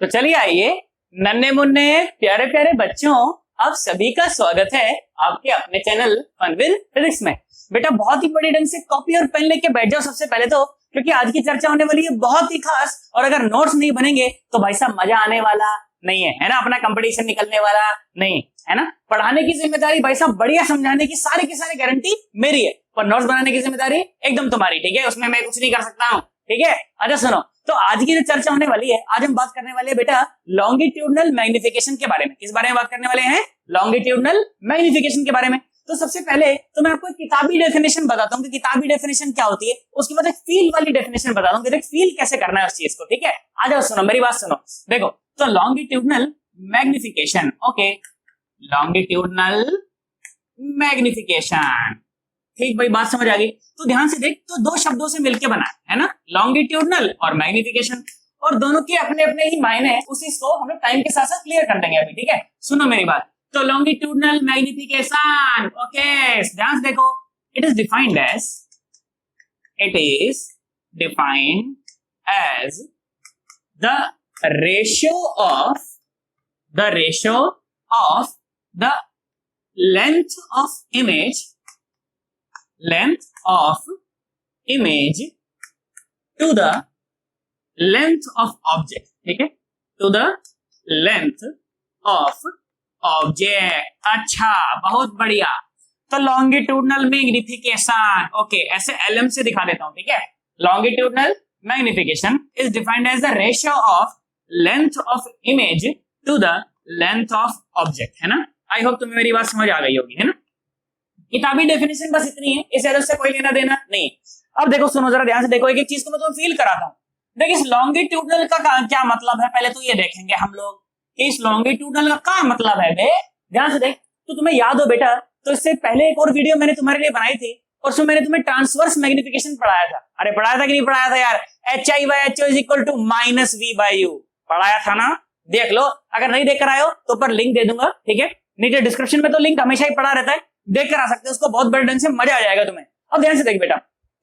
तो चलिए आइए नन्हे मुन्ने प्यारे प्यारे बच्चों, आप सभी का स्वागत है आपके अपने चैनल फन विद फिजिक्स में। बेटा बहुत ही बड़ी ढंग से कॉपी और पेन लेके बैठ जाओ सबसे पहले तो, क्योंकि आज की चर्चा होने वाली है बहुत ही खास। और अगर नोट्स नहीं बनेंगे तो भाई साहब मजा आने वाला नहीं है ना, अपना कंपटीशन निकलने वाला नहीं है ना। पढ़ाने की जिम्मेदारी भाई साहब बढ़िया समझाने की सारी गारंटी मेरी है, पर नोट्स बनाने की जिम्मेदारी एकदम तुम्हारी, ठीक है। उसमें मैं कुछ नहीं कर सकता हूँ, ठीक है। अच्छा सुनो, तो आज की जो चर्चा होने वाली है, आज हम बात करने वाले हैं बेटा लॉन्गिट्यूडनल मैग्निफिकेशन के बारे में। किस बारे में बात करने वाले हैं? लॉन्गिट्यूडनल मैग्निफिकेशन के बारे में। तो सबसे पहले तो मैं आपको एक किताबी डेफिनेशन बताता हूँ कि किताबी डेफिनेशन क्या होती है, उसके बाद एक फील वाली डेफिनेशन बताता हूँ कि फील कैसे करना है उस चीज को, ठीक है। आ जाओ सुनो, मेरी बात सुनो। देखो तो longitudinal magnification, okay, longitudinal magnification, ठीक भाई, बात समझ आ गई। तो ध्यान से देख, तो दो शब्दों से मिलकर बना है ना, लॉन्गिट्यूडनल और मैग्निफिकेशन, और दोनों के अपने अपने ही मायने हैं। उसी को हम लोग टाइम के साथ साथ क्लियर कर देंगे अभी, ठीक है। सुनो मेरी बात। तो लॉन्गिट्यूडनल मैग्निफिकेशन, ओके, ध्यान से देखो, it is defined as the ratio of the length of image to the length of object, ठीक है, to the length of object। अच्छा, बहुत बढ़िया। तो लॉन्गिट्यूडनल मैग्निफिकेशन, ओके, ऐसे LM से दिखा देता हूं, ठीक है। Longitudinal magnification is defined as the ratio of length of image to the length of object, है ना। आई होप तुम्हें मेरी बात समझ आ गई होगी, है ना। किताबी डेफिनेशन बस इतनी है, इस एरर से कोई लेना देना नहीं। अब देखो सुनो जरा ध्यान से देखो, एक एक चीज को मैं तुम्हें फील कराता हूँ। देखिए इस लॉन्गिट्यूडनल का क्या मतलब है, पहले तो ये देखेंगे हम लोग कि इस लॉन्गिट्यूडनल का क्या मतलब है। बे ध्यान से देख, तो तुम्हें याद हो बेटा, तो इससे पहले एक और वीडियो मैंने तुम्हारे लिए बनाई थी, और उसमें मैंने तुम्हें ट्रांसवर्स मैग्निफिकेशन पढ़ाया था। अरे पढ़ाया था कि नहीं पढ़ाया था यार? HI/HO is equal to -V/U, पढ़ाया था ना। देख लो, अगर नहीं देख कर आए हो तो ऊपर लिंक दे दूंगा, ठीक है, नीचे डिस्क्रिप्शन में तो लिंक हमेशा ही पड़ा रहता है, देख कर आ सकते हो उसको, बहुत बड़े ढंग से मजा आ जाएगा तुम्हें। अब ध्यान से देख बेटा,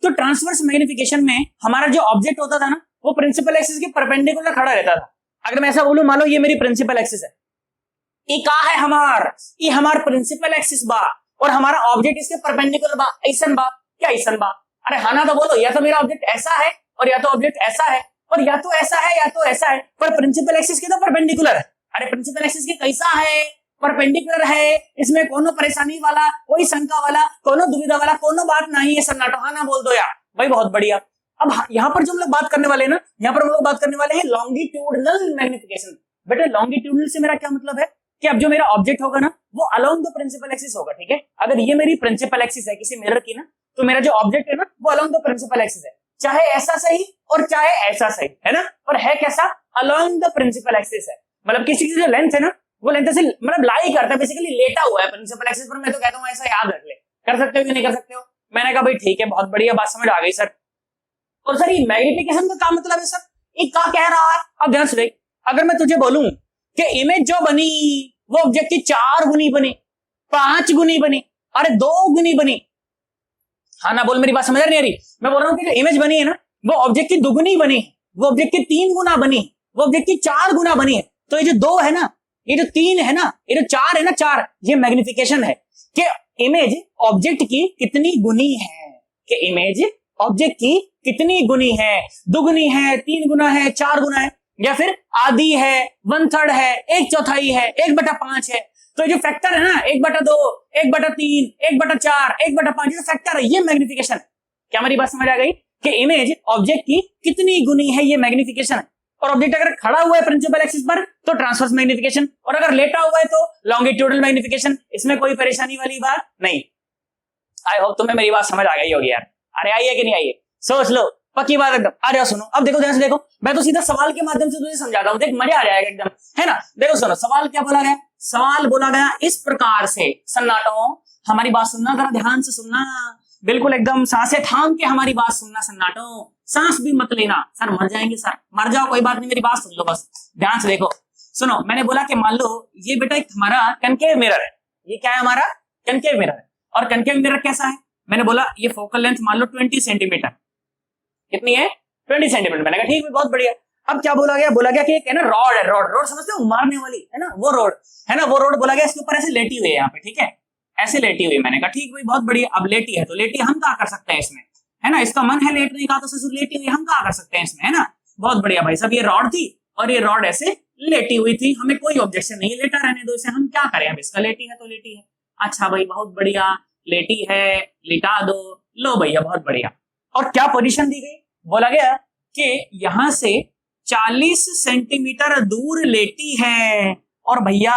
तो ट्रांसवर्स मैग्निफिकेशन में हमारा जो ऑब्जेक्ट होता था ना, वो प्रिंसिपल एक्सिस के परपेंडिकुलर खड़ा रहता था। अगर मैं ऐसा बोलूं, मान लो ये मेरी प्रिंसिपल एक्सिस है, ये का है ये हमार प्रिंसिपल एक्सिस बा, और हमारा ऑब्जेक्ट इसके परपेंडिकुलर बा, ऐसन बा क्या ऐसन बा? अरे हाँ ना, तो बोलो, या तो मेरा ऑब्जेक्ट ऐसा है और या तो ऑब्जेक्ट ऐसा है, और या तो ऐसा है या तो ऐसा है, पर प्रिंसिपल एक्सिस के तो परपेंडिकुलर है। अरे प्रिंसिपल एक्सिस के कैसा है? परपेंडिकुलर है, इसमें कोनो परेशानी वाला, कोई शंका वाला, कोनो दुविधा वाला कोनो बात नहीं है। सन्नाटो हाँ ना बोल दो यार भाई, बहुत बढ़िया। अब यहाँ पर जो हम लोग बात करने वाले हैं ना, यहाँ पर हम लोग बात करने वाले हैं लॉन्गिट्यूडनल मैग्निफिकेशन। बेटा लॉन्गिट्यूडनल से मेरा क्या मतलब है कि अब जो मेरा ऑब्जेक्ट होगा ना, वो अलोंग द प्रिंसिपल एक्सिस होगा, ठीक है। अगर ये मेरी प्रिंसिपल एक्सिस है किसी मिरर की ना, तो मेरा जो ऑब्जेक्ट है ना, वो अलोंग द प्रिंसिपल एक्सिस है, चाहे ऐसा सही और चाहे ऐसा सही, है ना। और है कैसा? अलोंग द प्रिंसिपल एक्सिस है, मतलब किसी की जो लेंथ है ना, वो लेंथ से मतलब लाई करता है, बेसिकली लेटा हुआ है प्रिंसिपल एक्सिस पर। मैं तो कहता हूं ऐसा याद रख ले, कर सकते हो कि नहीं कर सकते हो? मैंने कहा भाई ठीक है, बहुत बढ़िया, बात समझ आ गई सर। और सर ये मैग्निफिकेशन का क्या मतलब है सर, ये क्या कह रहा है? अब ध्यान से देख, अगर मैं तुझे बोलूं कि इमेज जो बनी वो ऑब्जेक्ट की 4 गुनी बनी, 5 गुनी बनी, अरे 2 गुनी बनी, हाँ ना बोल, मेरी बात समझ नहीं आ रही? मैं बोल रहा हूँ कि जो इमेज बनी है ना, वो ऑब्जेक्ट की 2 गुनी बनी, वो ऑब्जेक्ट की 3 गुना बनी, वो ऑब्जेक्ट की 4 गुना बनी है। तो ये जो 2 है ना, ये जो 3 है ना, ये जो 4 है ना, 4, ये मैग्निफिकेशन है कि इमेज ऑब्जेक्ट की कितनी गुनी है, कि इमेज ऑब्जेक्ट की कितनी गुनी है, 2 गुनी है, 3 गुना है, 4 गुना है, या फिर आधी है, 1/3 है, 1/4 है, 1/5 है। तो ये जो फैक्टर है ना, 1/2, 1/3, 1/4, 1/5, ये फैक्टर है, ये मैग्निफिकेशन। क्या मेरी बात समझ आ गई कि इमेज ऑब्जेक्ट की कितनी गुनी है, ये मैग्निफिकेशन है। और ऑब्जेक्ट अगर खड़ा हुआ है प्रिंसिपल एक्सिस पर तो ट्रांसवर्स मैग्निफिकेशन, और अगर लेटा हुआ है तो लॉन्गिट्यूडनल मैग्निफिकेशन। इसमें कोई परेशानी वाली बात नहीं। आई होप तुम्हें मेरी बात समझ आ गई होगी यार। अरे आई है कि नहीं आई है? सोच लो, पक्की बात एकदम। आ जाओ सुनो, अब देखो ध्यान से देखो, मैं तो सीधा सवाल के माध्यम से तुझे समझाता हूं, देख मजा आ जाएगा एकदम, है ना। देखो सुनो, सवाल क्या बोला गया? सवाल बोला गया इस प्रकार से, सन्नाटो हमारी बात सुनना, जरा ध्यान से सुनना, बिल्कुल एकदम सांसें थाम के हमारी बात सुनना। सन्नाटो, सांस भी मत लेना। सर मर जाएंगे सर, मर जाओ कोई बात नहीं, मेरी बात सुन लो बस, ध्यान से देखो। सुनो, मैंने बोला कि मान लो ये बेटा एक हमारा कनकेव मिरर है। ये क्या है? हमारा कनकेव मिरर है। और कनकेव मिरर कैसा है? मैंने बोला ये फोकल लेंथ मान लो 20 सेंटीमीटर। कितनी है? 20 सेंटीमीटर। मैंने कहा ठीक है, बहुत बढ़िया। अब क्या बोला गया, बोला गया कि एक है ना रॉड है, रॉड रॉड समझते हो, मारने वाली है ना वो रॉड है ना, वो रॉड बोला गया इसके ऊपर ऐसे लेटी हुई है यहाँ पे, ठीक है, ऐसे लेटी हुई। मैंने कहा ठीक भाई बहुत बढ़िया, अब लेटी है तो लेटी हम क्या कर सकते हैं इसमें, है ना, इसका मन है लेटने का तो ससुर लेटी हुई हम क्या कर सकते हैं इसमें, है ना, बहुत बढ़िया भाई साहब। ये रॉड थी और ये रॉड ऐसे लेटी हुई थी, हमें कोई ऑब्जेक्शन नहीं, लेटा रहने दो इसे, हम क्या करें, अब इसका लेटी है तो लेटी है। अच्छा भाई बहुत बढ़िया, लेटी है, लिटा दो, लो भैया बहुत बढ़िया। और क्या पोजीशन दी गई, बोला गया कि यहां से 40 सेंटीमीटर दूर लेटी है और भैया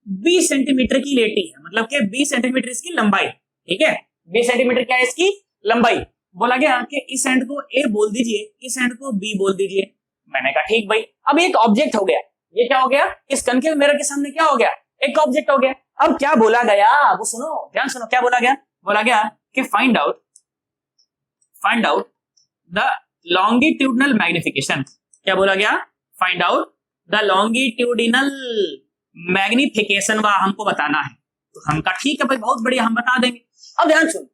20 सेंटीमीटर की लेटी है, मतलब कि 20 सेंटीमीटर इसकी लंबाई, ठीक है, 20 सेंटीमीटर क्या है इसकी लंबाई। बोला गया कि इस एंड को ए बोल दीजिए, इस एंड को बी बोल दीजिए। मैंने कहा ठीक भाई। अब एक ऑब्जेक्ट हो गया, ये क्या हो गया, इस कनकेव मिरर के सामने क्या हो गया, एक ऑब्जेक्ट हो गया। अब क्या बोला गया, वो सुनो, ध्यान सुनो, क्या बोला गया, बोला गया कि find out the longitudinal magnification. क्या बोला गया, find out the longitudinal magnification, वह हमको बताना है। तो हम कहा ठीक है भाई बहुत बढ़िया, हम बता देंगे। अब ध्यान सुन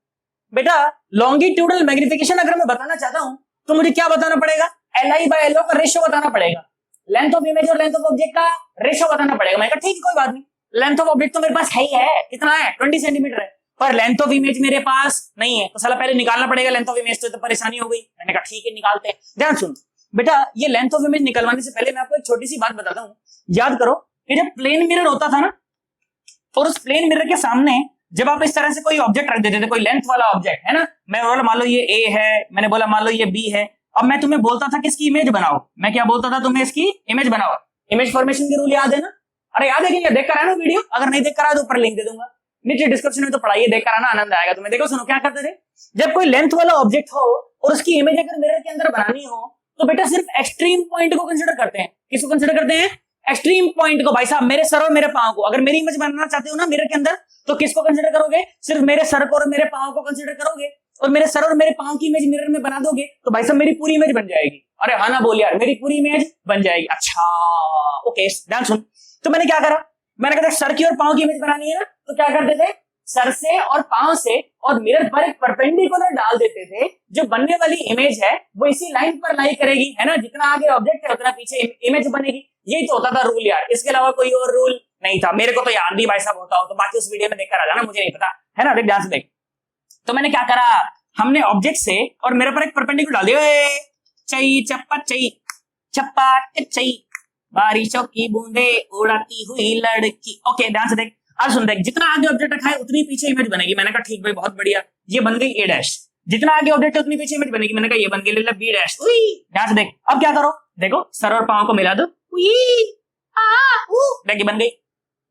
बेटा, लॉन्गिट्यूडनल मैग्निफिकेशन अगर मैं बताना चाहता हूं तो मुझे क्या बताना पड़ेगा, LI/LO का रेशियो बताना पड़ेगा, लेंथ ऑफ इमेज और लेंथ ऑफ ऑब्जेक्ट का रेशियो बताना पड़ेगा। मैं कहा ठीक है कोई बात नहीं, लेंथ ऑफ ऑब्जेक्ट तो मेरे पास है ही है, कितना है 20 सेंटीमीटर है, पर लेंथ ऑफ इमेज मेरे पास नहीं है, तो साला पहले निकालना पड़ेगा लेंथ ऑफ इमेज, तो परेशानी हो गई। मैंने कहा ठीक है निकालते हैं। ध्यान सुन बेटा, ये लेंथ ऑफ इमेज निकलवाने से पहले मैं आपको एक छोटी सी बात बताता हूँ। याद करो कि जब प्लेन मिरर होता था ना, और उस प्लेन मिरर के सामने जब आप इस तरह से कोई ऑब्जेक्ट रख देते थे, कोई लेंथ वाला ऑब्जेक्ट है ना, मैं बोला मान लो ये ए है, मैंने बोला मान लो ये बी है, अब मैं तुम्हें बोलता था कि इसकी इमेज बनाओ, मैं क्या बोलता था तुम्हें, इसकी इमेज बनाओ। इमेज फॉर्मेशन के रूल याद है ना, अरे याद है कि देख कर आना वीडियो, अगर नहीं देख कर आया तो ऊपर लिंक दे दूंगा, नीचे डिस्क्रिप्शन में तो पढ़ाइए, देख कर आना, आनंद आएगा तुम्हें। देखो सुनो क्या करते थे, जब कोई लेंथ वाला ऑब्जेक्ट हो और उसकी इमेज अगर मिरर के अंदर बनानी हो तो बेटा सिर्फ एक्सट्रीम पॉइंट को कंसिडर करते हैं। किसको कंसिडर करते हैं, एक्सट्रीम पॉइंट को। भाई साहब मेरे सर और मेरे पांव को, अगर मेरी इमेज बनाना चाहते हो ना मिरर के अंदर, तो किसको कंसिडर करोगे, सिर्फ मेरे सर को और मेरे पांव को कंसिडर करोगे, और मेरे सर और मेरे पांव की इमेज मिरर में बना दोगे तो भाई साहब मेरी पूरी इमेज बन जाएगी। अरे हाँ ना बोल यार, मेरी पूरी इमेज बन जाएगी। अच्छा ओके ध्यान सुन, तो मैंने क्या करा, मैंने कहा सर की और पांव की इमेज बनानी है ना, तो क्या करते थे, सर से और पांव से और मिरर पर एक परपेंडिकुलर डाल देते थे, जो बनने वाली इमेज है वो इसी लाइन पर लाई करेगी, है ना, जितना आगे ऑब्जेक्ट है उतना पीछे इमेज बनेगी। यही तो होता था रूल यार, इसके अलावा कोई और रूल नहीं था। मेरे को तो याद नहीं भाई साहब, होता हो तो बाकी उस वीडियो में देखकर आ जाना, मुझे नहीं पता, है ना, देख ध्यान से देख। तो मैंने क्या करा, हमने ऑब्जेक्ट से और मेरे पर एक परपेंडिकुलर डाल दिया, चई चप्पा चई चप्पा चई, बारिशों की बूंदे उड़ाती हुई लड़की। ओके ध्यान से देख, अब सुन देख, जितना आगे ऑब्जेक्ट रखा है उतनी पीछे इमेज बनेगी। मैंने कहा ठीक भाई बहुत बढ़िया, ये बन गई A डैश, जितना आगे ऑब्जेक्ट है उतनी पीछे इमेज बनेगी। मैंने कहा ये बन गई B डैश। ध्यान से देख, अब क्या करो, देखो सर और पांव को मिला दो, देखिए बन गई,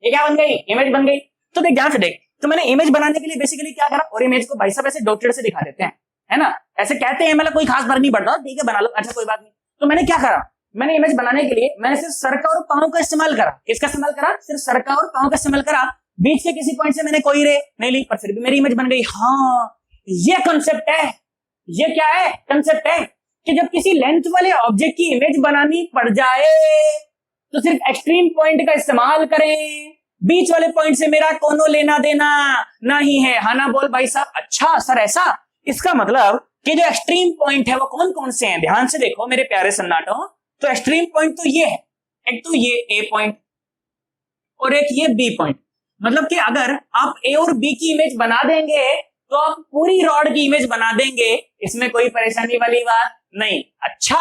ये क्या बन गई, इमेज बन गई। तो देख ध्यान से देख, तो मैंने इमेज बनाने के लिए बेसिकली क्या करा, और इमेज को भाई साहब ऐसे डॉटेड से दिखा देते हैं, है ना, ऐसे कहते हैं, मतलब कोई खास फर्क नहीं पड़ता, ठीक है बना लो, अच्छा कोई बात नहीं। तो मैंने क्या करा, मैंने इमेज बनाने के लिए मैंने सिर्फ सर का और पांव का इस्तेमाल करा। किसका इस्तेमाल करा, सिर्फ सर का और पांव का इस्तेमाल करा, बीच के किसी पॉइंट से मैंने कोई रे नहीं ली, पर फिर भी मेरी इमेज बन गई। हाँ ये कॉन्सेप्ट है, ये क्या है, कंसेप्ट है कि जब किसी लेंथ वाले ऑब्जेक्ट की इमेज बनानी पड़ जाए तो सिर्फ एक्सट्रीम पॉइंट का इस्तेमाल करें, बीच वाले पॉइंट से मेरा कोनो लेना देना नहीं है। हाँ ना बोल भाई साहब। अच्छा सर ऐसा, इसका मतलब कि जो एक्सट्रीम पॉइंट है वो कौन कौन से हैं, ध्यान से देखो मेरे प्यारे सन्नाटों। तो एक्सट्रीम पॉइंट तो ये है, एक तो ये A पॉइंट और एक ये B पॉइंट, मतलब कि अगर आप A और B की इमेज बना देंगे तो आप पूरी रॉड की इमेज बना देंगे, इसमें कोई परेशानी वाली बात नहीं। अच्छा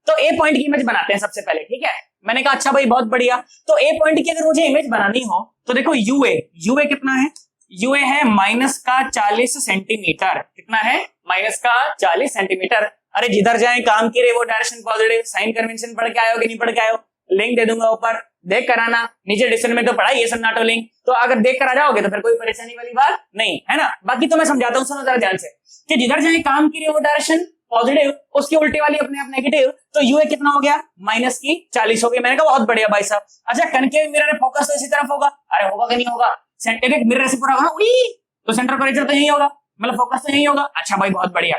तो A पॉइंट की इमेज बनाते हैं सबसे पहले, ठीक है। मैंने कहा अच्छा भाई बहुत बढ़िया, तो A पॉइंट की अगर मुझे इमेज बनानी हो तो देखो UA कितना है, UA है -40 सेंटीमीटर। कितना है, -40 सेंटीमीटर। अरे जिधर जाए काम की रे वो डायरेक्शन पॉजिटिव, साइन कन्वेंशन पढ़ के आयो कि नहीं पढ़ के आयो, लिंक दे दूंगा ऊपर, देख कर आना, नीचे डिस्क्रिप्शन में तो पढ़ा ये सन्नाटो लिंक, तो अगर देख कर आ जाओगे तो फिर कोई परेशानी वाली बात नहीं है ना। बाकी तो मैं समझाता हूँ, सुनो जरा ध्यान से, कि जिधर जाए काम की रे वो डायरेक्शन पॉजिटिव, उसकी उल्टी वाली अपने आप नेगेटिव, तो यूए कितना हो गया, -40 हो गया। मैंने कहा बहुत बढ़िया भाई साहब। अच्छा कनकेव मिरर फोकस तो इसी तरफ होगा, अरे होगा कि नहीं होगा, सेंटर मिरर से पूरा होगा तो सेंटर कर्वेचर तो यही होगा, मतलब फोकस तो यही होगा। अच्छा भाई बहुत बढ़िया,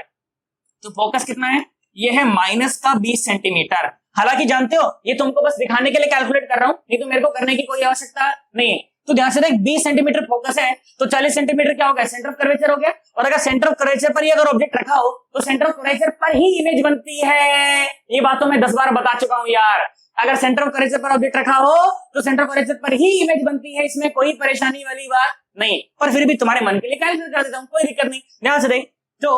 तो फोकस कितना है, ये है -20 सेंटीमीटर। हालांकि जानते हो ये तुमको बस दिखाने के लिए कैलकुलेट कर रहा हूं, नहीं तो मेरे को करने की कोई आवश्यकता नहीं है। तो ध्यान से देख 20 सेंटीमीटर फोकस है तो 40 सेंटीमीटर क्या हो गया, सेंटर ऑफ कर्वेचर हो गया। और अगर सेंटर ऑफ कर्वेचर पर ही अगर ऑब्जेक्ट रखा हो तो सेंटर ऑफ कर्वेचर पर ही इमेज बनती है। ये बात तो मैं 10 बार बता चुका हूं यार। अगर सेंटर ऑफ कर्वेचर पर ऑब्जेक्ट रखा हो तो सेंटर ऑफ कर्वेचर पर ही इमेज बनती है, इसमें कोई परेशानी वाली बात नहीं। पर फिर भी तुम्हारे मन के लिए कैलकुलेट कर देता हूं, कोई दिक्कत नहीं। ध्यान से देख तो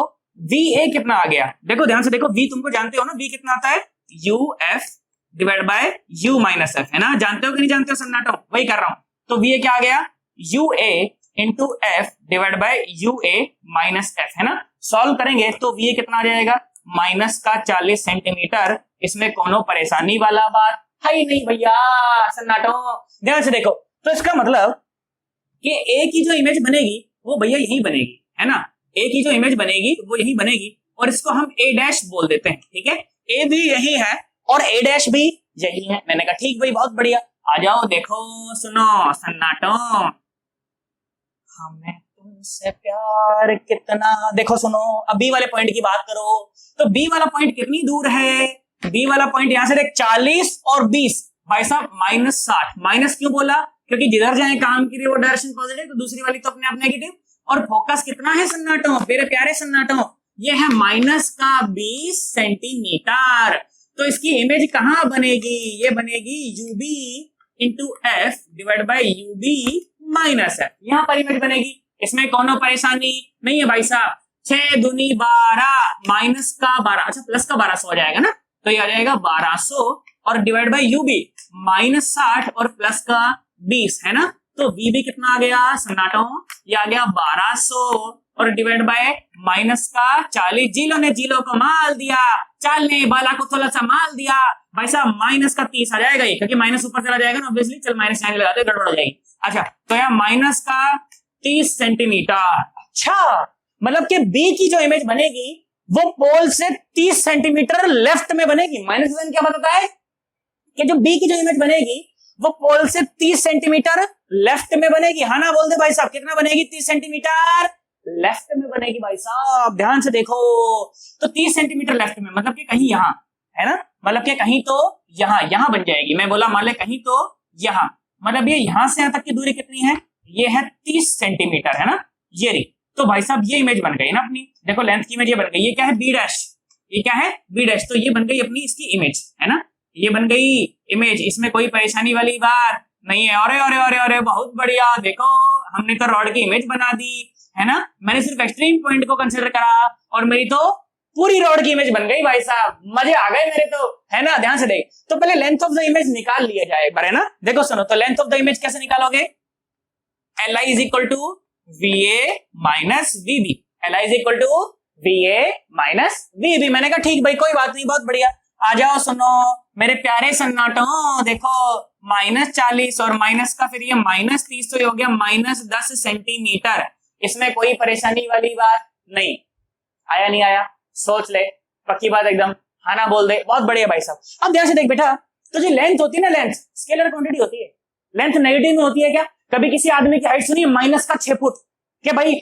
VA कितना आ गया, देखो ध्यान से देखो, V तुमको जानते हो ना, V कितना आता है UF divide by U minus F, है ना, जानते हो कि नहीं जानते हो सन्नाटो, वही कर रहा हूं। तो VA क्या आ गया UA into F divide by UA minus F, है ना। सॉल्व करेंगे तो VA कितना आ जाएगा माइनस का 40 सेंटीमीटर। इसमें कोनो परेशानी वाला बात है ही नहीं भैया सन्नाटो। ध्यान से देखो तो इसका मतलब कि A की जो इमेज बनेगी वो भैया यही बनेगी, है ना। A की जो इमेज बनेगी वो यही बनेगी और इसको हम A डैश बोल देते हैं, ठीक है। A भी यही है और A डैश भी यही है। मैंने कहा ठीक भाई बहुत बढ़िया, आ जाओ देखो सुनो सन्नाटो, हमें तुमसे प्यार कितना, देखो सुनो अब B वाले पॉइंट की बात करो तो B वाला पॉइंट कितनी दूर है, B वाला पॉइंट यहां से देख 40 और 20, भाई साहब माइनस 60। माइनस क्यों बोला, क्योंकि जिधर जाए काम की वो डायरेक्शन पॉजिटिव तो दूसरी वाली तो अपने आप नेगेटिव। और फोकस कितना है सन्नाटो, मेरे प्यारे सन्नाटो, ये है माइनस का 20 सेंटीमीटर। तो इसकी इमेज कहां बनेगी, ये बनेगी UB into F divide by UB minus F, यहां पर इमेज बनेगी। इसमें कोनो परेशानी नहीं है भाई साहब। 6 दूनी 12 माइनस का 12, अच्छा प्लस का 1200 हो जाएगा ना, तो ये आ जाएगा 1200 और डिवाइड बाई UB माइनस 60 और प्लस का 20, है ना। तो VB कितना आ गया सन्नाटो, ये आ गया 1200 और डिवाइड बाय माइनस का 40। जीलो ने जीलो को माल दिया, चाल ने बाला को थोड़ा सा माल दिया, भाई साहब माइनस का 30 आ जाएगा ये, क्योंकि माइनस ऊपर चला जाएगा ना ऑब्वियसली। चल माइनस यहाँ लगाते गड़बड़ हो जाएगी। अच्छा तो यहाँ माइनस का 30 सेंटीमीटर। अच्छा मतलब कि B की जो इमेज बनेगी वो पोल से 30 सेंटीमीटर लेफ्ट में बनेगी। माइनस साइन क्या बताता है कि जो B की जो इमेज बनेगी वो पोल से 30 सेंटीमीटर लेफ्ट में बनेगी। हाँ ना बोल दे भाई साहब, कितना बनेगी 30 सेंटीमीटर लेफ्ट में बनेगी भाई साहब। ध्यान से देखो तो 30 सेंटीमीटर लेफ्ट में मतलब कि कहीं यहाँ, है ना, मतलब कि कहीं तो यहाँ बन जाएगी। मैं बोला मान ले कहीं तो यहाँ, मतलब ये यहाँ से यहाँ तक की दूरी कितनी है, ये है 30 सेंटीमीटर, है ना, ये रही। तो भाई साहब ये इमेज बन गई ना अपनी, देखो लेंथ की इमेज ये बन गई। ये क्या है B डैश, ये क्या है B डैश, तो ये बन गई अपनी इसकी इमेज, है ना, ये बन गई इमेज। इसमें कोई परेशानी वाली बात नहीं है। अरे अरे अरे अरे बहुत बढ़िया, देखो हमने तो रॉड की इमेज बना दी, है ना। मैंने सिर्फ एक्सट्रीम पॉइंट को कंसीडर करा और मेरी तो पूरी रॉड की इमेज बन गई भाई साहब, मजे आ गए मेरे तो, है ना। ध्यान से देख तो पहले लेंथ ऑफ द इमेज निकाल लिया जाए एक बार, है ना। देखो सुनो तो लेंथ ऑफ द इमेज कैसे निकालोगे, LI is equal to VA minus VB, LI is equal to VA minus VB। मैंने कहा ठीक भाई कोई बात नहीं, बहुत बढ़िया। आ जाओ सुनो मेरे प्यारे सन्नाटो, देखो माइनस 40 और माइनस का फिर ये माइनस 30, तो ये हो गया माइनस 10 सेंटीमीटर। इसमें कोई परेशानी वाली बात नहीं। आया नहीं आया, सोच ले, पक्की बात एकदम, हाँ ना बोल दे, बहुत बढ़िया भाई साहब। अब ध्यान से देख बेटा, तो जो लेंथ होती है ना, लेंथ स्केलर क्वांटिटी होती है। लेंथ नेगेटिव में होती है क्या, कभी किसी आदमी की हाइट सुनिए माइनस का 6 फुट, क्या भाई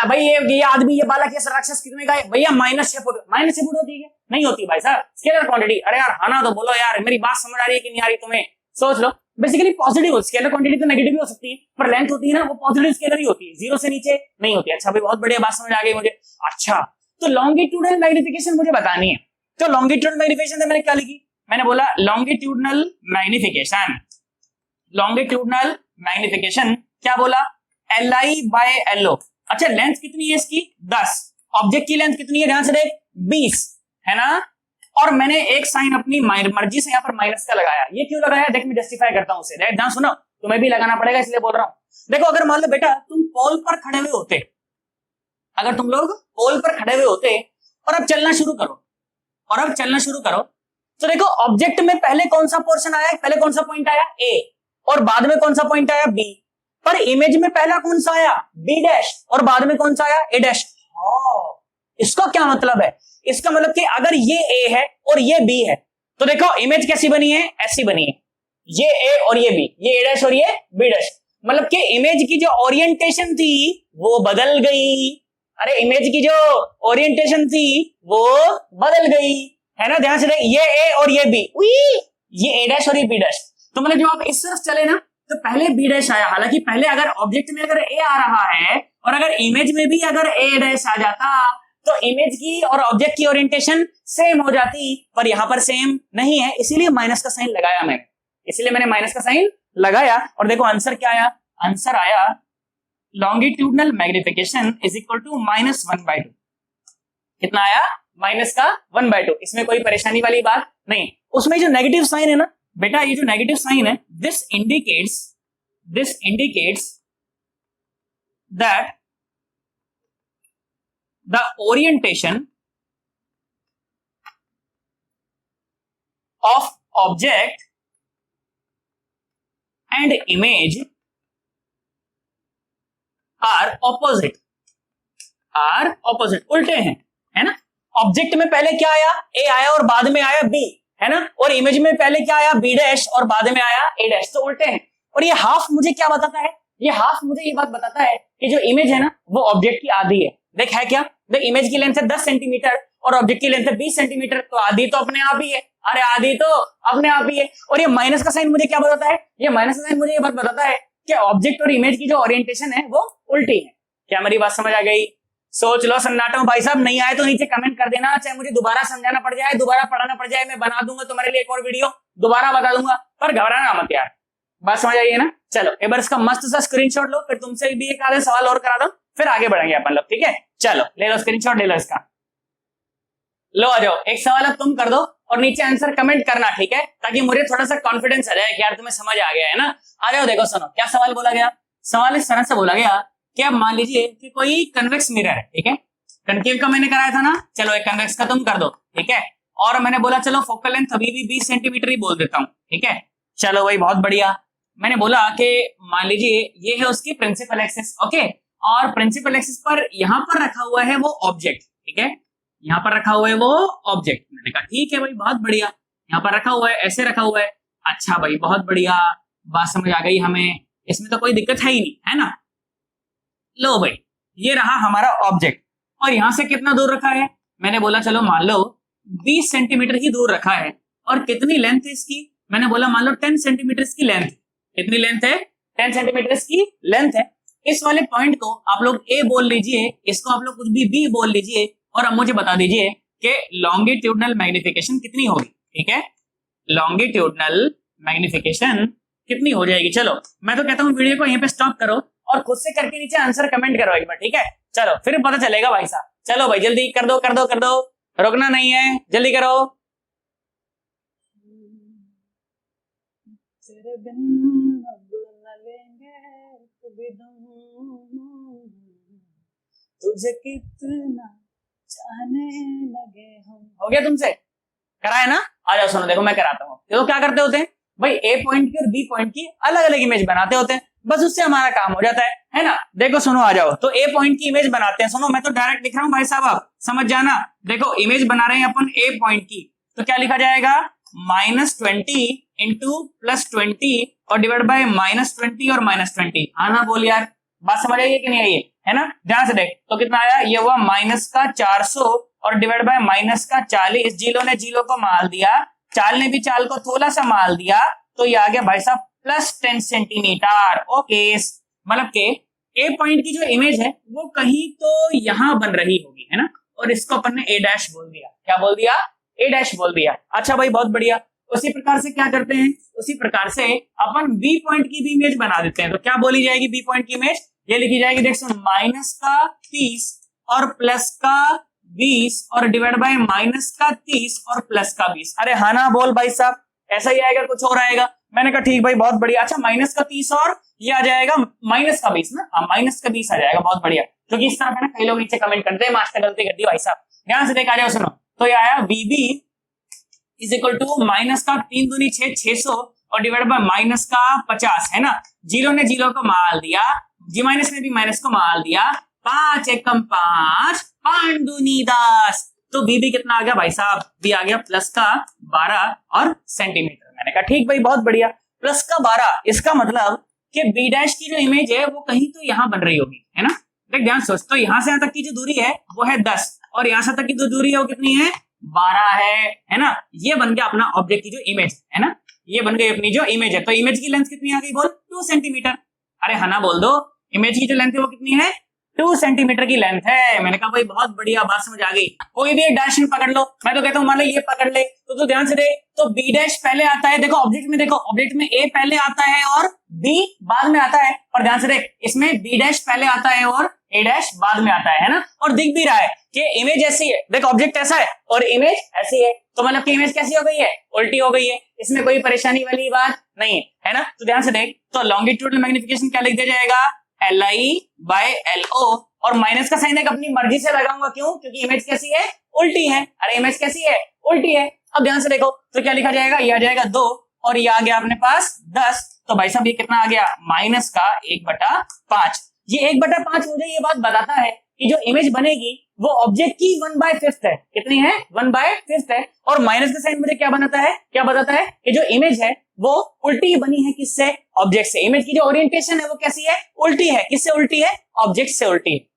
भाई ये आदमी ये बालक ये राक्षस कितने का है भैया, माइनस 6 फुट, माइनस 6 फुट होती है, नहीं होती भाई साहब स्केलर क्वांटिटी। अरे यार हाँ ना तो बोलो यार, मेरी बात समझ आ रही है कि नहीं आ रही तुम्हें, सोच लो। बेसिकली पॉजिटिव स्केलर क्वांटिटी तो नेगेटिव भी हो सकती है, पर लेंथ होती है ना वो पॉजिटिव स्केलर ही होती है, 0 से नीचे नहीं होती। अच्छा भाई बहुत बढ़िया बात समझ आ गई मुझे। अच्छा तो लॉन्गिट्यूडनल मैग्निफिकेशन मुझे बतानी है, तो लॉन्गिट्यूडनल मैग्निफिकेशन से मैंने क्या लिखी, मैंने बोला लॉन्गिट्यूडनल मैग्निफिकेशन, लॉन्गिट्यूडनल मैग्निफिकेशन क्या बोला, LI बाय LO। अच्छा लेंथ कितनी है इसकी 10, ऑब्जेक्ट की लेंथ कितनी है ध्यान से देख 20, है ना। और मैंने एक साइन अपनी मर्जी से यहाँ पर माइनस का लगाया, ये क्यों लगाया देख मैं जस्टिफाई करता हूँ उसे, ध्यान सुनो, तुम्हें भी लगाना पड़ेगा इसलिए बोल रहा हूँ। देखो अगर मान लो बेटा तुम पोल पर खड़े हुए होते, अगर तुम लोग पोल पर खड़े हुए होते और अब चलना शुरू करो, और अब चलना शुरू करो, तो देखो ऑब्जेक्ट में पहले कौन सा पोर्शन आया, पहले कौन सा पॉइंट आया A, और बाद में कौन सा पॉइंट आया B, पर इमेज में पहला कौन सा आया B डैश और बाद में कौन सा आया A डैश। इसका क्या मतलब है, इसका मतलब कि अगर ये A है और ये B है तो देखो इमेज कैसी बनी है, ऐसी बनी है, ये A और ये B, ये A डैश और ये B डैश, मतलब कि इमेज की जो ओरिएंटेशन थी वो बदल गई। अरे इमेज की जो ओरिएंटेशन थी वो बदल गई, है ना। ध्यान से देख ये A और ये B, ये A डैश और ये B डैश, तो मतलब जब आप इस तरफ चले ना तो पहले बी डैश आया, हालांकि पहले अगर ऑब्जेक्ट में अगर ए आ रहा है और अगर इमेज में भी अगर ए डैश आ जाता तो इमेज की और ऑब्जेक्ट की ओरिएंटेशन सेम हो जाती, पर यहां पर सेम नहीं है, इसीलिए माइनस का साइन लगाया मैंने, इसीलिए मैंने माइनस का साइन लगाया। और देखो आंसर क्या आया, आंसर आया longitudinal magnification is equal to -1/2। कितना आया, माइनस का 1/2। इसमें कोई परेशानी वाली बात नहीं। उसमें जो नेगेटिव साइन है ना बेटा, ये जो नेगेटिव साइन है, this indicates that the orientation of object and image are opposite, उल्टे हैं, है ना। ऑब्जेक्ट में पहले क्या आया, ए आया और बाद में आया बी, है ना, और इमेज में पहले क्या आया, बी डैश और बाद में आया ए डैश, तो उल्टे हैं। और ये हाफ मुझे क्या बताता है, ये हाफ मुझे ये बात बताता है कि जो इमेज है ना वो ऑब्जेक्ट की आधी है। देख है क्या, देख इमेज की लेंथ है 10 सेंटीमीटर और ऑब्जेक्ट की लेंथ है 20 सेंटीमीटर, तो आधी तो अपने आप ही है, अरे आधी तो अपने आप ही है। और ये माइनस का साइन मुझे क्या बताता है, ये माइनस का साइन मुझे ये बात बताता है कि ऑब्जेक्ट और इमेज की जो ओरिएंटेशन है वो उल्टी है। क्या मेरी बात समझ आ गई? सोच लो सन्नाटो भाई साहब, नहीं आए तो नीचे कमेंट कर देना, चाहे मुझे दोबारा समझाना पड़ जाए, दोबारा पढ़ाना पड़ जाए, मैं बना दूंगा तुम्हारे लिए एक और वीडियो, दोबारा बता दूंगा, पर घबराना मत यार। बात समझ आई है ना? चलो एक बार इसका मस्त सा स्क्रीनशॉट लो, फिर तुमसे भी एक आधे सवाल और करा दो, फिर आगे बढ़ेंगे अपन लोग, ठीक है। चलो ले लो स्क्रीनशॉट, ले लो इसका, लो आ जाओ। एक सवाल अब तुम कर दो और नीचे आंसर कमेंट करना, ठीक है, ताकि मुझे थोड़ा सा कॉन्फिडेंस आ जाए कि यार तुम्हें समझ आ गया है ना। आ जाओ, देखो सुनो क्या सवाल बोला गया। सवाल इस तरह से बोला गया कि अब मान लीजिए कि कोई कन्वेक्स मिरर है, ठीक है, कनकेव का मैंने कराया था ना, चलो एक कन्वेक्स का तुम कर दो, ठीक है। और मैंने बोला चलो फोकल लेंथ अभी भी 20 सेंटीमीटर ही बोल देता हूँ, ठीक है। चलो भाई बहुत बढ़िया, मैंने बोला कि मान लीजिए ये है उसकी प्रिंसिपल एक्सिस, ओके, और प्रिंसिपल एक्सिस पर यहां पर रखा हुआ है वो ऑब्जेक्ट, ठीक है, यहां पर रखा हुआ है वो ऑब्जेक्ट। मैंने कहा ठीक है भाई बहुत बढ़िया, यहाँ पर रखा हुआ है, ऐसे रखा हुआ है, अच्छा भाई बहुत बढ़िया, बात समझ आ गई हमें, इसमें तो कोई दिक्कत है ही नहीं, है ना। लो भाई ये रहा हमारा ऑब्जेक्ट, और यहां से कितना दूर रखा है, मैंने बोला चलो मान लो 20 सेंटीमीटर ही दूर रखा है। और कितनी लेंथ है इसकी, मैंने बोला मान लो 10 सेंटीमीटर की लेंथ। कितनी लेंथ है, 10 सेंटीमीटर की लेंथ है। इस वाले पॉइंट को आप लोग ए बोल लीजिए, इसको आप लोग कुछ भी बी बोल लीजिए, और अब मुझे बता दीजिए कि लॉन्गिट्यूडनल मैग्निफिकेशन कितनी होगी, ठीक है, लॉन्गिट्यूडनल मैग्निफिकेशन कितनी हो जाएगी। चलो मैं तो कहता हूँ वीडियो को यहीं पे स्टॉप करो और खुद से करके नीचे आंसर कमेंट करो एक बार, ठीक है। चलो फिर पता चलेगा भाई साहब, चलो भाई जल्दी कर दो कर दो कर दो, रुकना नहीं है, जल्दी करो। तेरे बिन अब न लेंगे कभी दम, तुझे कितना चाहने लगे हम। हो गया तुमसे, कराया ना? आ जाओ सुनो, देखो मैं कराता हूँ। देखो क्या करते होते हैं भाई, ए पॉइंट की और बी पॉइंट की अलग अलग इमेज बनाते होते हैं, बस उससे हमारा काम हो जाता है ना। देखो सुनो आ जाओ, तो ए पॉइंट की इमेज बनाते हैं, सुनो मैं तो डायरेक्ट लिख रहा हूँ भाई साहब, आप समझ जाना। देखो इमेज बना रहे हैं अपन ए पॉइंट की, तो क्या लिखा जाएगा, -20 इंटू +20 और डिवाइड बाय -20 और -20। हाँ ना बोल यार, बात समझ आई है कि नहीं आई है ना। ध्यान से देख, तो कितना आया, ये हुआ -400 और डिवाइड बाय -40। जीलो ने जीलो को माल दिया, चाल ने भी चाल को थोड़ा सा माल दिया, तो ये आ गया भाई साहब +10 सेंटीमीटर। ओके, मतलब के ए पॉइंट की जो इमेज है वो कहीं तो यहां बन रही होगी, है ना, और इसको अपन ने ए डैश बोल दिया। क्या बोल दिया, ए डैश बोल दिया। अच्छा भाई बहुत बढ़िया। उसी प्रकार से क्या करते हैं, उसी प्रकार से अपन बी पॉइंट की भी इमेज बना देते हैं। तो क्या बोली जाएगी बी पॉइंट की इमेज, ये लिखी जाएगी, देख सुन, -30 और +20 और डिवाइड बाय -30 और +20। अरे हाँ ना बोल भाई साहब, ऐसा ही आएगा कुछ और आएगा। मैंने कहा ठीक भाई बहुत बढ़िया। अच्छा -30 और ये आ जाएगा -20 ना, हाँ -20 आ जाएगा, बहुत बढ़िया। क्योंकि इस तरह है ना, कई लोग नीचे कमेंट करते हैं मास्टर गलती कर दी भाई साहब। ध्यान से देखा जाओ, सुनो, तो ये आया BB इज इक्वल टू -3 दूनी 6, 600 और डिवाइड बाय -50, है ना। जीरो ने जीरो को माल दिया, जी माइनस ने भी माइनस को माल दिया, 5 एकम 5, 5 दूनी 10, तो BB कितना आ गया भाई साहब, बी आ गया +12 और सेंटीमीटर। मैंने कहा ठीक भाई बहुत बढ़िया, +12, इसका मतलब कि बी डैश की जो इमेज है वो कहीं तो यहाँ बन रही होगी, है ना। देख ध्यान सोच, तो यहाँ से यहाँ तक की जो दूरी है वो है 10 और यहाँ से तक की जो दूरी है वो कितनी है, 12 है ना। ये बन गया अपना ऑब्जेक्ट की जो इमेज है ना, ये बन गई अपनी जो इमेज है। तो इमेज की लेंथ कितनी आ गई बोल, 2 सेंटीमीटर। अरे हाँ ना बोल दो, इमेज की जो लेंथ है वो कितनी है, 2 सेंटीमीटर की लेंथ है। मैंने कहा भाई बहुत बढ़िया, बात समझ आ गई। कोई भी एक डायरेक्शन पकड़ लो, मैं तो कहता हूँ मान लो ये पकड़ ले, तो ध्यान से देख, तो बी डैश पहले आता है, देखो ऑब्जेक्ट में, देखो ऑब्जेक्ट में ए पहले आता है और बी बाद में आता है, और ध्यान से देख इसमें बी डैश पहले आता है और ए डैश बाद में आता है ना, और दिख भी रहा है कि इमेज ऐसी है, देख ऑब्जेक्ट ऐसा है और इमेज ऐसी है, तो मतलब कि इमेज कैसी हो गई है, उल्टी हो गई है, इसमें कोई परेशानी वाली बात नहीं है ना। तो ध्यान से देख, तो लॉन्गिट्यूडल मैग्निफिकेशन क्या लिख दिया जाएगा, LI/LO, और माइनस का साइन एक अपनी मर्जी से लगाऊंगा, क्यों, क्योंकि इमेज कैसी है, उल्टी है। अरे इमेज कैसी है, उल्टी है। अब ध्यान से देखो, तो क्या लिखा जाएगा, ये आ जाएगा 2 और ये आ गया अपने पास 10, तो भाई साहब ये कितना आ गया, माइनस का 1/5। ये 1/5 मुझे ये बात बताता है कि जो इमेज बनेगी वो ऑब्जेक्ट की 1/5 है, कितनी है, 1/5 है, और माइनस का साइन मुझे क्या बताता है, क्या बताता है कि जो इमेज है वो उल्टी बनी है, किससे, ऑब्जेक्ट से। इमेज की जो ओरिएंटेशन है वो कैसी है, उल्टी है, किससे उल्टी है, ऑब्जेक्ट से उल्टी।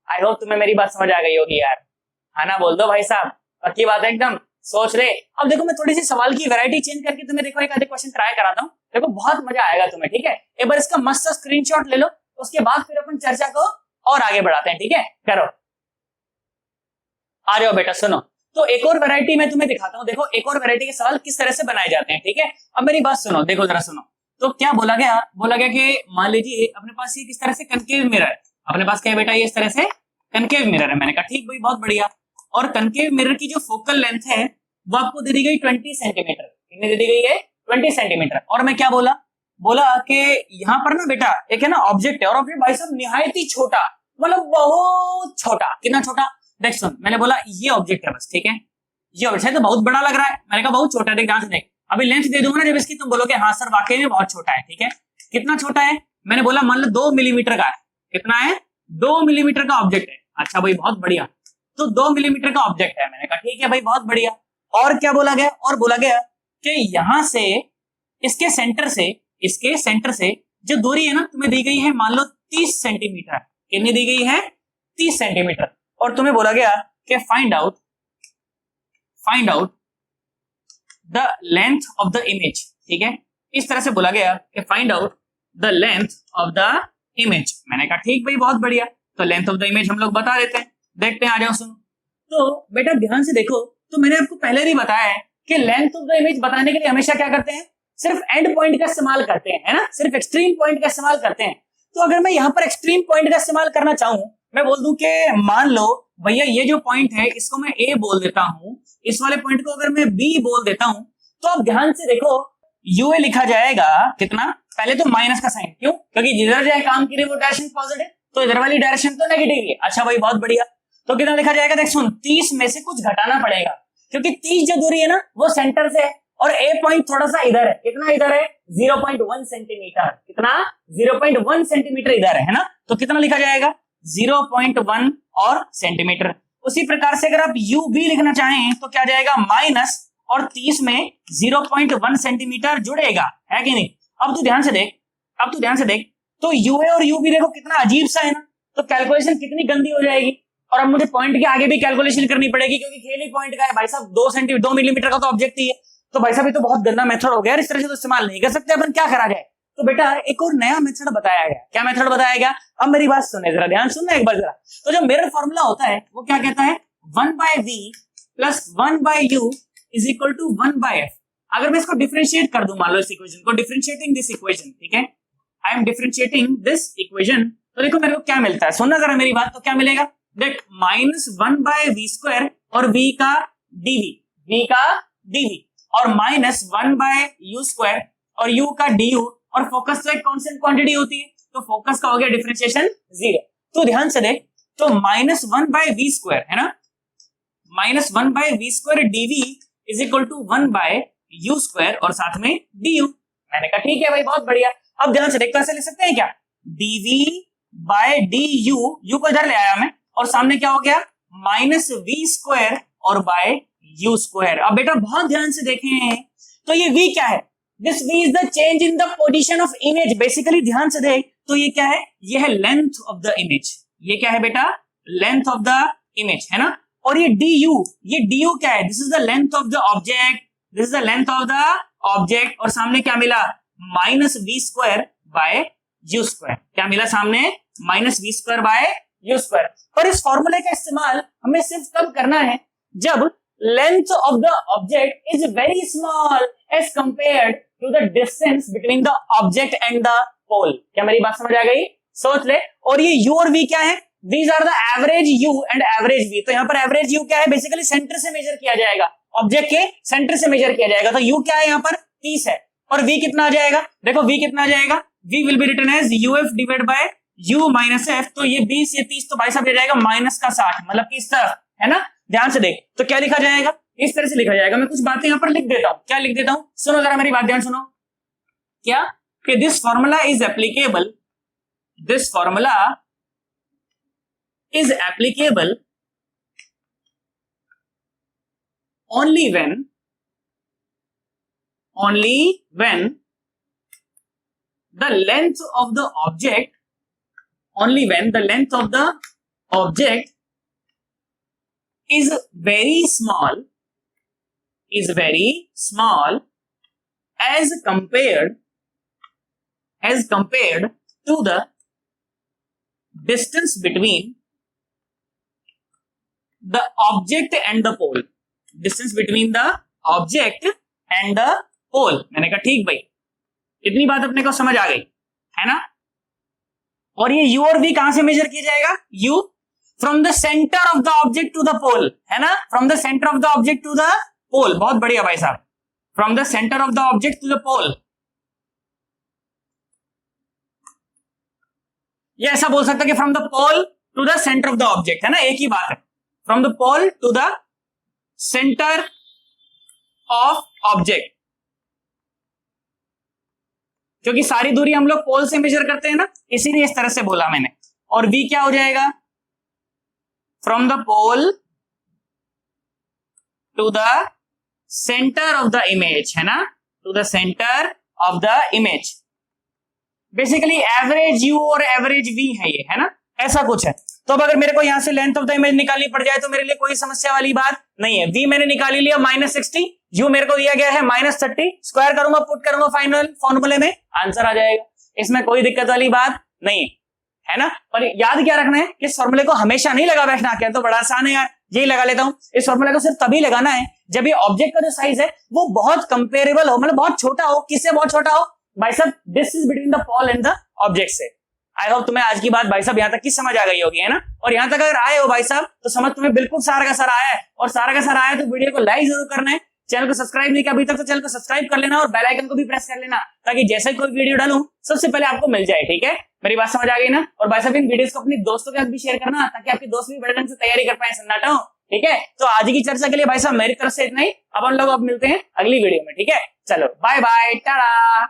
आई होप तुम्हें मेरी बात समझ आ गई होगी यार, है ना, बोल दो भाई साहब, पक्की बात है एकदम, सोच रहे। अब देखो मैं थोड़ी सी सवाल की वैरायटी चेंज करके तुम्हें देखो एक आधे क्वेश्चन ट्राई कराता हूँ, देखो बहुत मजा आएगा तुम्हें, ठीक है। एक बार इसका मस्त स्क्रीनशॉट ले लो, उसके बाद फिर अपन चर्चा को और आगे बढ़ाते हैं, ठीक है। करो, आ जाओ बेटा, सुनो। तो एक और वैरायटी मैं तुम्हें दिखाता हूँ, देखो एक और वैरायटी के सवाल किस तरह से बनाए जाते हैं, ठीक है। अब मेरी बात सुनो, देखो जरा सुनो। तो क्या बोला गया, बोला गया कि मान लीजिए अपने पास ये किस तरह से कनकेव मिरर है, अपने पास क्या है बेटा, ये इस तरह से कनकेव मिरर है। मैंने कहा ठीक भाई, बहुत बढ़िया। और कनकेव मिरर की जो फोकल लेंथ है वो आपको दे दी गई 20 सेंटीमीटर, कितनी दे दी गई है, 20 सेंटीमीटर। और मैं क्या बोला, बोला कि यहाँ पर ना बेटा एक है ना ऑब्जेक्ट है, और ऑब्जेक्ट भाई साहब निहायत ही छोटा, मतलब बहुत छोटा, कितना छोटा, देख सुन, मैंने बोला ये ऑब्जेक्ट है बस, ठीक है, ये ऑब्जेक्ट है तो बहुत बड़ा लग रहा है, मैंने कहा बहुत छोटा है, देख ध्यान से देख, अभी लेंथ दे दूंगा ना जब इसकी, तुम बोलोगे हाँ सर वाकई में बहुत छोटा है, ठीक है। कितना छोटा है, मैंने बोला मान लो 2 मिलीमीटर का है, कितना है, 2 मिलीमीटर का ऑब्जेक्ट है। अच्छा भाई बहुत बढ़िया, तो 2 मिलीमीटर का ऑब्जेक्ट है, मैंने कहा ठीक है भाई बहुत बढ़िया। और क्या बोला गया, और बोला गया कि यहां से इसके सेंटर से जो दूरी है ना तुम्हें दी गई है मान लो 30 सेंटीमीटर, कितनी दी गई है, 30 सेंटीमीटर। और तुम्हें बोला गया कि find out the length of the image, ठीक है, इस तरह से बोला गया कि find out the length of the image. मैंने कहा ठीक भाई बहुत बढ़िया, तो लेंथ ऑफ द इमेज हम लोग बता देते हैं, देखते हैं, आ जाओ सुनो। तो बेटा ध्यान से देखो, तो मैंने आपको पहले भी बताया है कि लेंथ ऑफ द इमेज बताने के लिए हमेशा क्या करते हैं, सिर्फ एंड पॉइंट का इस्तेमाल करते हैं, है ना, सिर्फ एक्सट्रीम पॉइंट का इस्तेमाल करते हैं। तो अगर मैं यहाँ पर एक्सट्रीम पॉइंट का इस्तेमाल करना चाहूं, मैं बोल दूं कि मान लो भैया ये जो पॉइंट है इसको मैं ए बोल देता हूं, इस वाले पॉइंट को अगर मैं बी बोल देता हूं, तो अब ध्यान से देखो यूए लिखा जाएगा कितना, पहले तो माइनस का साइन, क्यों, क्योंकि जिधर जाए काम की वो डायरेक्शन पॉजिटिव, तो इधर वाली डायरेक्शन तो नेगेटिव है। अच्छा भाई बहुत बढ़िया, तो कितना लिखा जाएगा, देख सुन, 30 में से कुछ घटाना पड़ेगा, क्योंकि 30 जो दूरी है ना वो सेंटर से है, और ए पॉइंट थोड़ा सा इधर है, कितना इधर है, 0.1 सेंटीमीटर, कितना 0.1 सेंटीमीटर इधर है ना, तो कितना लिखा जाएगा 0.1 और सेंटीमीटर। उसी प्रकार से अगर आप यू भी लिखना चाहें तो क्या जाएगा, माइनस और 30 में 0.1 सेंटीमीटर जुड़ेगा, है कि नहीं। अब तू ध्यान से देख, तो यूए और यू भी देखो कितना अजीब सा है ना, तो कैलकुलेशन कितनी गंदी हो जाएगी, और अब मुझे पॉइंट के आगे भी कैलकुलेशन करनी पड़ेगी, क्योंकि खेल ही पॉइंट का है भाई साहब, 2 मिलीमीटर का तो ऑब्जेक्ट ही है, तो भाई साहब ये तो बहुत गंदा मेथड हो गया, इस तरह से तो इस्तेमाल नहीं कर सकते अपन, क्या करा जाए। तो बेटा एक और नया मेथड बताया गया, क्या मेथड बताया गया, अब मेरी बात सुने जरा, ध्यान सुनना एक बार जरा। तो जो मिरर फॉर्मूला होता है वो क्या कहता है, 1/v + 1/u = 1/f। अगर मैं इसको डिफरेंशिएट कर दूं, मान लो इस इक्वेशन को, डिफरेंशिएटिंग दिस इक्वेशन, ठीक है, I am differentiating this equation, तो देखो मेरे को क्या मिलता है, सुनना जरा मेरी बात, तो क्या मिलेगा, देख -1/v² और v का dv और -1/u² और u का du, और फोकस तो एक कांस्टेंट क्वांटिटी होती है, तो फोकस का हो गया डिफरेंशिएशन 0। तो ध्यान से देख, तो -1/v² है ना, -1/v² dv = 1/u² और साथ में du। मैंने कहा ठीक है भाई बहुत बढ़िया। अब ध्यान से देख, कैसे लिख सकते हैं क्या, dv/du, u को इधर ले आया मैं, और सामने क्या हो गया, -v² और u²। अब बेटा बहुत ध्यान से देखें, तो ये v क्या है, this v is the change in the position of image. Basically ध्यान से देख, तो ये क्या है, ये है लेंथ ऑफ द इमेज, ये क्या है बेटा, लेंथ ऑफ द इमेज, है ना। और ये du क्या है, this is the length of the object, this is the length of the object, और सामने क्या मिला, -v² बाय यू स्क्वायर। क्या मिला सामने? Minus v square by u square. पर इस फॉर्मूले का इस्तेमाल हमें सिर्फ तब करना है जब length of the object is very small as compared to the distance between the object and the pole. क्या मेरी बात समझ आ गई? सोच ले। और ये यू और वी क्या है? These are the average u and average v. तो यहाँ पर एवरेज यू क्या है? बेसिकली सेंटर से मेजर किया जाएगा, ऑब्जेक्ट के सेंटर से मेजर किया जाएगा। तो यू क्या है यहाँ पर? 30 है। और वी कितना आ जाएगा? देखो वी कितना आ जाएगा? V will be written as u f divide by u minus f. तो ये 20 ये 30 तो भाई साहब आ जाएगा माइनस का 60, मतलब कि इस तरफ है ना। ध्यान से देख, तो क्या लिखा जाएगा? इस तरह से लिखा जाएगा। मैं कुछ बातें यहाँ पर लिख देता हूं। क्या लिख देता हूं? सुनो जरा मेरी बात, ध्यान सुनो। क्या कि this formula is applicable, this formula is applicable only when the length of the object, only when the length of the object is very small, as compared to the distance between the object and the pole, distance between the object and the pole। मैंने कहा ठीक भाई, इतनी बात अपने को समझ आ गई है ना। और ये u और v कहां से मेजर किया जाएगा? u from the centre of the object to the pole, है ना, from the centre of the object to the pole. बहुत बढ़िया भाई साहब, from the centre of the object to the pole. ये ऐसा बोल सकता है कि from the pole to the centre of the object, है ना, एक ही बात है। From the pole to the centre of object, क्योंकि सारी दूरी हम लोग पोल से मेजर करते हैं ना, इसीलिए इस तरह से बोला मैंने। और v क्या हो जाएगा? From the pole to the centre of the image, है ना, to the centre of the image. Basically average u और एवरेज v है ये, है ना, ऐसा कुछ है। तो अब अगर मेरे को यहां से लेंथ ऑफ द इमेज निकालनी पड़ जाए तो मेरे लिए कोई समस्या वाली बात नहीं है। v मैंने निकाली लिया -60, u मेरे को दिया गया है -30, स्क्वायर करूंगा, पुट करूंगा फाइनल फॉर्मूले में, आंसर आ जाएगा। इसमें कोई दिक्कत वाली बात नहीं है ना। पर याद क्या रखना है कि इस फॉर्मूले को हमेशा नहीं लगा बैठना। क्या तो बड़ा आसान है यार, यही लगा लेता हूं। इस फॉर्मूले को सिर्फ तभी लगाना है जब ये ऑब्जेक्ट का जो साइज है वो बहुत कंपेरेबल हो, मतलब बहुत छोटा हो। किससे बहुत छोटा हो? भाई साहब distance between the pole and the object से। आई होप तुम्हें आज की बात भाई साहब यहाँ तक की समझ आ गई होगी, है ना। और यहाँ तक अगर आए हो भाई साहब तो समझ तुम्हें बिल्कुल सारा का सारा आया है। और सारा का सारा आया तो वीडियो को लाइक जरूर करना है, चैनल को सब्सक्राइब नहीं किया अभी तक तो चैनल को सब्सक्राइब कर लेना और बेल आइकन को भी प्रेस कर लेना, ताकि जैसे कोई वीडियो डालूं सबसे पहले आपको मिल जाए। ठीक है, मेरी बात समझ आ गई ना। और भाई साहब इन वीडियोस को अपने दोस्तों के साथ भी शेयर करना, ताकि आपके दोस्त भी बड़े ढंग से तैयारी कर पाए सन्नाटा हो। ठीक है, तो आज की चर्चा के लिए भाई साहब मेरी तरफ से इतना ही। अपन लोग अब मिलते हैं अगली वीडियो में। ठीक है, चलो बाय बाय, टाटा।